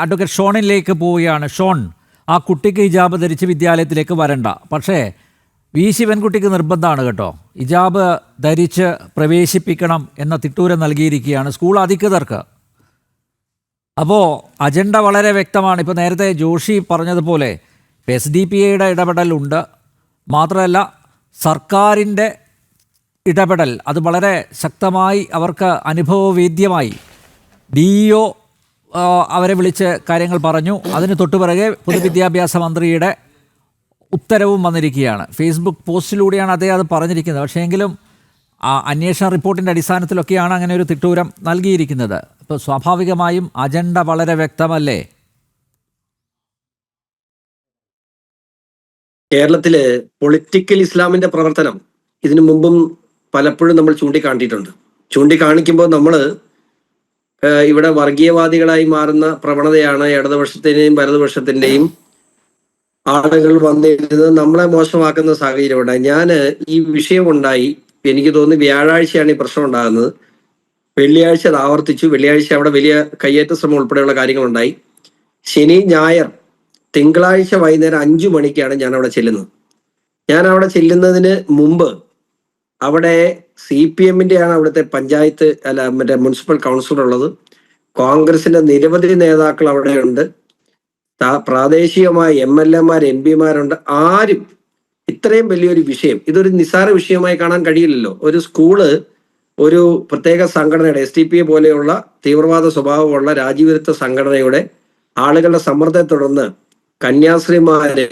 Advocate ഷോണിലേക്ക് പോവുകയാണ്. Sean, ആ കുട്ടിക്ക് ഹിജാബ് ധരിച്ച് വിദ്യാലയത്തിലേക്ക് വരണ്ട, പക്ഷേ വി ശിവൻകുട്ടിക്ക് നിർബന്ധമാണ് കേട്ടോ, ഹിജാബ് ധരിച്ച് പ്രവേശിപ്പിക്കണം എന്ന തിട്ടൂരം നൽകിയിരിക്കുകയാണ് സ്കൂൾ അധികൃതർക്ക്. അപ്പോൾ അജണ്ട വളരെ വ്യക്തമാണ്. ഇപ്പോൾ നേരത്തെ ജോഷി പറഞ്ഞതുപോലെ SDPIയുടെ ഇടപെടലുണ്ട്, മാത്രമല്ല സർക്കാരിൻ്റെ ഇടപെടൽ അത് വളരെ ശക്തമായി, അവർക്ക് അനുഭവവേദ്യമായി. DEO അവരെ വിളിച്ച് കാര്യങ്ങൾ പറഞ്ഞു. അതിന് തൊട്ടുപിറകെ പൊതുവിദ്യാഭ്യാസ മന്ത്രിയുടെ ഉത്തരവും വന്നിരിക്കുകയാണ്. ഫേസ്ബുക്ക് പോസ്റ്റിലൂടെയാണ് അദ്ദേഹം അത് പറഞ്ഞിരിക്കുന്നത്. പക്ഷേ എങ്കിലും അന്വേഷണ റിപ്പോർട്ടിൻ്റെ അടിസ്ഥാനത്തിലൊക്കെയാണ് അങ്ങനെ ഒരു തിട്ടൂരം നൽകിയിരിക്കുന്നത്. അപ്പോൾ സ്വാഭാവികമായും അജണ്ട വളരെ വ്യക്തമല്ലേ? കേരളത്തില് പൊളിറ്റിക്കൽ ഇസ്ലാമിന്റെ പ്രവർത്തനം ഇതിനു മുമ്പും പലപ്പോഴും നമ്മൾ ചൂണ്ടിക്കാണിക്കുമ്പോൾ നമ്മൾ ഇവിടെ വർഗീയവാദികളായി മാറുന്ന പ്രവണതയാണ് ഇടതുപക്ഷത്തിന്റെയും വലതുപക്ഷത്തിന്റെയും ആളുകൾ വന്നിരുന്നത് നമ്മളെ മോശമാക്കുന്ന സാഹചര്യം ഉണ്ടായി. ഞാൻ ഈ വിഷയം ഉണ്ടായി, എനിക്ക് തോന്നുന്നു വ്യാഴാഴ്ചയാണ് ഈ പ്രശ്നം ഉണ്ടാകുന്നത്. വെള്ളിയാഴ്ച അത് ആവർത്തിച്ചു. വെള്ളിയാഴ്ച അവിടെ വലിയ കയ്യേറ്റ ശ്രമം ഉൾപ്പെടെയുള്ള കാര്യങ്ങളുണ്ടായി. ശനി ഞായർ തിങ്കളാഴ്ച വൈകുന്നേരം 5 മണിക്കാണ് ഞാൻ അവിടെ ചെല്ലുന്നത്. ഞാൻ അവിടെ ചെല്ലുന്നതിന് മുമ്പ് അവിടെ CPMന്റെയാണ് അവിടുത്തെ പഞ്ചായത്ത് മറ്റേ മുനിസിപ്പൽ കൗൺസിലർ ഉള്ളത്. കോൺഗ്രസിന്റെ നിരവധി നേതാക്കൾ അവിടെയുണ്ട്. പ്രാദേശികമായ MLAമാർ MP മാരുണ്ട്. ആരും ഇത്രയും വലിയൊരു വിഷയം, ഇതൊരു നിസ്സാര വിഷയമായി കാണാൻ കഴിയില്ലല്ലോ. ഒരു സ്കൂള് ഒരു പ്രത്യേക സംഘടനയുടെ SDPI പോലെയുള്ള തീവ്രവാദ സ്വഭാവമുള്ള രാജ്യവിരുദ്ധ സംഘടനയുടെ ആളുകളുടെ സമ്മർദ്ദത്തെ തുടർന്ന് കന്യാസ്ത്രീമാരെ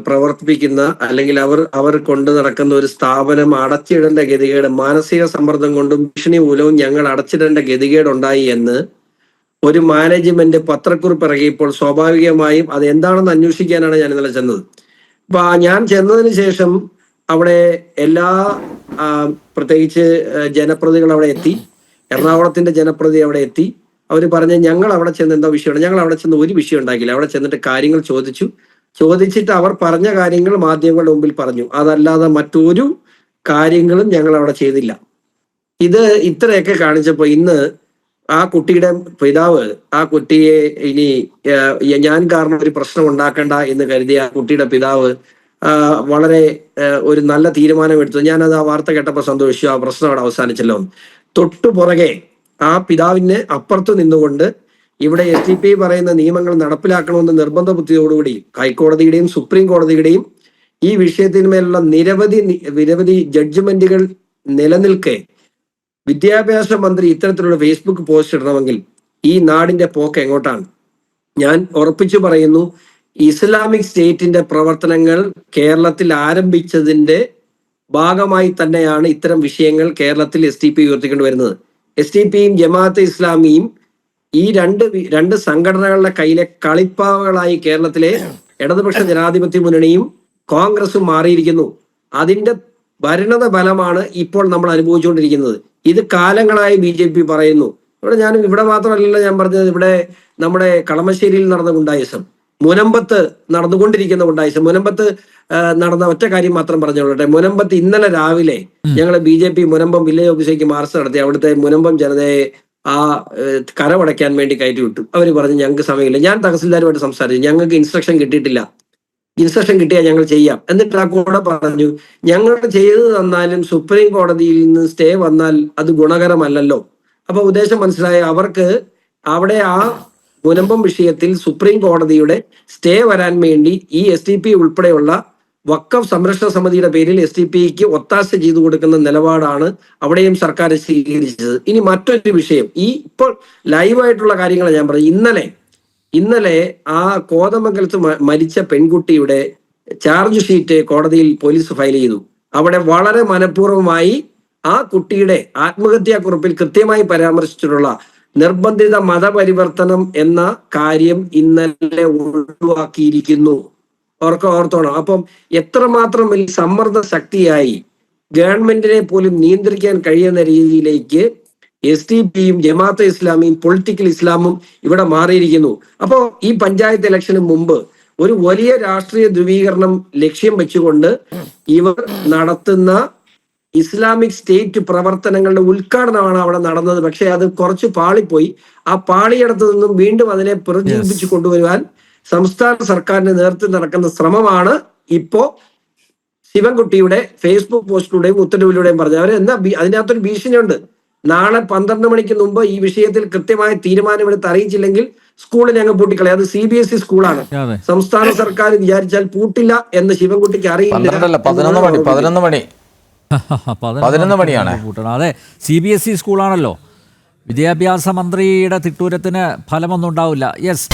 പ്രവർത്തിപ്പിക്കുന്ന അല്ലെങ്കിൽ അവർ കൊണ്ടു നടക്കുന്ന ഒരു സ്ഥാപനം അടച്ചിടേണ്ട ഗതികേട്, മാനസിക സമ്മർദ്ദം കൊണ്ടും ഭീഷണി മൂലവും ഞങ്ങൾ അടച്ചിടേണ്ട ഗതികേടുണ്ടായി എന്ന് ഒരു മാനേജ്മെന്റ് പത്രക്കുറിപ്പ് ഇറങ്ങിയപ്പോൾ സ്വാഭാവികമായും അത് എന്താണെന്ന് അന്വേഷിക്കാനാണ് ഞാൻ ഇന്നലെ ചെന്നത്. അപ്പൊ ഞാൻ ചെന്നതിന് ശേഷം അവിടെ എല്ലാ പ്രത്യേകിച്ച് ജനപ്രതികൾ അവിടെ എത്തി. എറണാകുളത്തിന്റെ ജനപ്രതി അവിടെ എത്തി. അവർ പറഞ്ഞ് ഞങ്ങൾ അവിടെ ചെന്ന് എന്താ വിഷയമാണ്, ഞങ്ങൾ അവിടെ ചെന്ന് ഒരു വിഷയം ഉണ്ടാക്കില്ല. അവിടെ ചെന്നിട്ട് കാര്യങ്ങൾ ചോദിച്ചിട്ട് അവർ പറഞ്ഞ കാര്യങ്ങൾ മാധ്യമങ്ങളുടെ മുമ്പിൽ പറഞ്ഞു. അതല്ലാതെ മറ്റൊരു കാര്യങ്ങളും ഞങ്ങൾ അവിടെ ചെയ്തില്ല. ഇത് ഇത്രയൊക്കെ കാണിച്ചപ്പോൾ ഇന്ന് ആ കുട്ടിയുടെ പിതാവ് ആ കുട്ടിയെ ഇനി ഞാൻ കാരണം ഒരു പ്രശ്നം ഉണ്ടാക്കണ്ട എന്ന് കരുതിയ ആ കുട്ടിയുടെ പിതാവ് വളരെ ഒരു നല്ല തീരുമാനം എടുത്തു. ഞാനത് ആ വാർത്ത കേട്ടപ്പോൾ സന്തോഷിച്ചു. ആ പ്രശ്നം അവിടെ അവസാനിച്ചല്ലോ. തൊട്ടു പുറകെ ആ പിതാവിന് അപ്പുറത്ത് നിന്നുകൊണ്ട് ഇവിടെ SDPI പറയുന്ന നിയമങ്ങൾ നടപ്പിലാക്കണമെന്ന് നിർബന്ധ ബുദ്ധിയോടുകൂടി ഹൈക്കോടതിയുടെയും സുപ്രീം കോടതിയുടെയും ഈ വിഷയത്തിന്മേലുള്ള നിരവധി ജഡ്ജ്മെന്റുകൾ നിലനിൽക്കെ വിദ്യാഭ്യാസ മന്ത്രി ഇത്തരത്തിലുള്ള ഫേസ്ബുക്ക് പോസ്റ്റ് ഇടണമെങ്കിൽ ഈ നാടിന്റെ പോക്ക് എങ്ങോട്ടാണ്? ഞാൻ ഉറപ്പിച്ചു പറയുന്നു, ഇസ്ലാമിക് സ്റ്റേറ്റിന്റെ പ്രവർത്തനങ്ങൾ കേരളത്തിൽ ആരംഭിച്ചതിന്റെ ഭാഗമായി തന്നെയാണ് ഇത്തരം വിഷയങ്ങൾ കേരളത്തിൽ SDPI ഉയർത്തിക്കൊണ്ട് വരുന്നത്. SDPIയും ജമാഅത്തെ ഇസ്ലാമിയും ഈ രണ്ട് സംഘടനകളുടെ കയ്യിലെ കളിപ്പാവകളായി കേരളത്തിലെ ഇടതുപക്ഷ ജനാധിപത്യ മുന്നണിയും കോൺഗ്രസും മാറിയിരിക്കുന്നു. അതിന്റെ ഭരണത ഫലമാണ് ഇപ്പോൾ നമ്മൾ അനുഭവിച്ചുകൊണ്ടിരിക്കുന്നത്. ഇത് കാലങ്ങളായി BJP പറയുന്നു. ഇവിടെ മാത്രമല്ല ഞാൻ പറഞ്ഞത്, ഇവിടെ നമ്മുടെ കളമശ്ശേരിയിൽ നടന്ന ഗുണ്ടായിസം, മുനമ്പത്ത് നടന്നുകൊണ്ടിരിക്കുന്ന ഗുണ്ടായിസം, മുനമ്പത്ത് നടന്ന ഒറ്റ കാര്യം മാത്രം പറഞ്ഞോളട്ടെ. മുനമ്പത്ത് ഇന്നലെ രാവിലെ ഞങ്ങൾ BJP മുനമ്പം വില്ലേജ് ഓഫീസിലേക്ക് മാർച്ച് നടത്തി. അവിടുത്തെ മുനമ്പം ജനതയെ ആ കരമടയ്ക്കാൻ വേണ്ടി കയറ്റി വിട്ടു. അവർ പറഞ്ഞു ഞങ്ങൾക്ക് സമയമില്ല. ഞാൻ തഹസിൽദാരുമായിട്ട് സംസാരിച്ചു, ഞങ്ങൾക്ക് ഇൻസ്ട്രക്ഷൻ കിട്ടിയിട്ടില്ല, ഇൻസ്ട്രക്ഷൻ കിട്ടിയാൽ ഞങ്ങൾ ചെയ്യാം. എന്നിട്ട് ആ കൂടെ പറഞ്ഞു ഞങ്ങൾ ചെയ്തു തന്നാലും സുപ്രീം കോടതിയിൽ നിന്ന് സ്റ്റേ വന്നാൽ അത് ഗുണകരമല്ലല്ലോ. അപ്പൊ ഉദ്ദേശം മനസ്സിലായ അവർക്ക് അവിടെ ആ മുനമ്പം വിഷയത്തിൽ സുപ്രീം കോടതിയുടെ സ്റ്റേ വരാൻ വേണ്ടി ഈ SDPI ഉൾപ്പെടെയുള്ള വഖഫ് സംരക്ഷണ സമിതിയുടെ പേരിൽ SDPIക്ക് ഒത്താശ ചെയ്തു കൊടുക്കുന്ന നിലപാടാണ് അവിടെയും സർക്കാർ സ്വീകരിച്ചത്. ഇനി മറ്റൊരു വിഷയം, ഈ ഇപ്പോൾ ലൈവായിട്ടുള്ള കാര്യങ്ങളാണ് ഞാൻ പറഞ്ഞത്. ഇന്നലെ ആ കോതമംഗലത്ത് മരിച്ച പെൺകുട്ടിയുടെ ചാർജ് ഷീറ്റ് കോടതിയിൽ പോലീസ് ഫയൽ ചെയ്തു. അവിടെ വളരെ മനഃപൂർവ്വമായി ആ കുട്ടിയുടെ ആത്മഹത്യാക്കുറിപ്പിൽ കൃത്യമായി പരാമർശിച്ചിട്ടുള്ള നിർബന്ധിത മതപരിവർത്തനം എന്ന കാര്യം ഇന്നലെ ഒഴിവാക്കിയിരിക്കുന്നു. ഓർത്തോണം. അപ്പം എത്രമാത്രം വലിയ സമ്മർദ്ദ ശക്തിയായി ഗവൺമെന്റിനെ പോലും നിയന്ത്രിക്കാൻ കഴിയുന്ന രീതിയിലേക്ക് SDPIയും ജമാഅത്തെ ഇസ്ലാമിയും പൊളിറ്റിക്കൽ ഇസ്ലാമും ഇവിടെ മാറിയിരിക്കുന്നു. അപ്പോൾ ഈ പഞ്ചായത്ത് ഇലക്ഷന് മുമ്പ് ഒരു വലിയ രാഷ്ട്രീയ ധ്രുവീകരണം ലക്ഷ്യം വെച്ചുകൊണ്ട് ഇവർ നടത്തുന്ന ഇസ്ലാമിക് സ്റ്റേറ്റ് പ്രവർത്തനങ്ങളുടെ ഉദ്ഘാടനമാണ് അവിടെ നടന്നത്. പക്ഷെ അത് കുറച്ച് പാളിപ്പോയി. ആ പാളിയിടത്തു നിന്നും വീണ്ടും അതിനെ പുനർജീവിപ്പിച്ചു കൊണ്ടുവരുവാൻ സംസ്ഥാന സർക്കാരിന്റെ നേതൃത്വത്തിൽ നടക്കുന്ന ശ്രമമാണ് ഇപ്പോ ശിവൻകുട്ടിയുടെ ഫേസ്ബുക്ക് പോസ്റ്റിലൂടെയും ഉത്തരവിലൂടെയും പറഞ്ഞത്. അവർ എന്താ അതിനകത്തൊരു ഭീഷണിയുണ്ട്. നാളെ 12 മണിക്ക് മുമ്പ് ഈ വിഷയത്തിൽ കൃത്യമായ തീരുമാനമെടുത്ത് അറിയിച്ചില്ലെങ്കിൽ സ്കൂളിനെ അങ്ങ് പൂട്ടിക്കളയും. അത് CBSE സ്കൂളാണ്. സംസ്ഥാന സർക്കാർ വിചാരിച്ചാൽ പൂട്ടില്ല എന്ന് ശിവൻകുട്ടിക്ക് അറിയില്ല. 11 മണിയാണ്. അതെ, CBSE സ്കൂളാണല്ലോ. വിദ്യാഭ്യാസ മന്ത്രിയുടെ തിട്ടൂരത്തിന് ഫലമൊന്നും ഉണ്ടാവില്ല. യെസ്.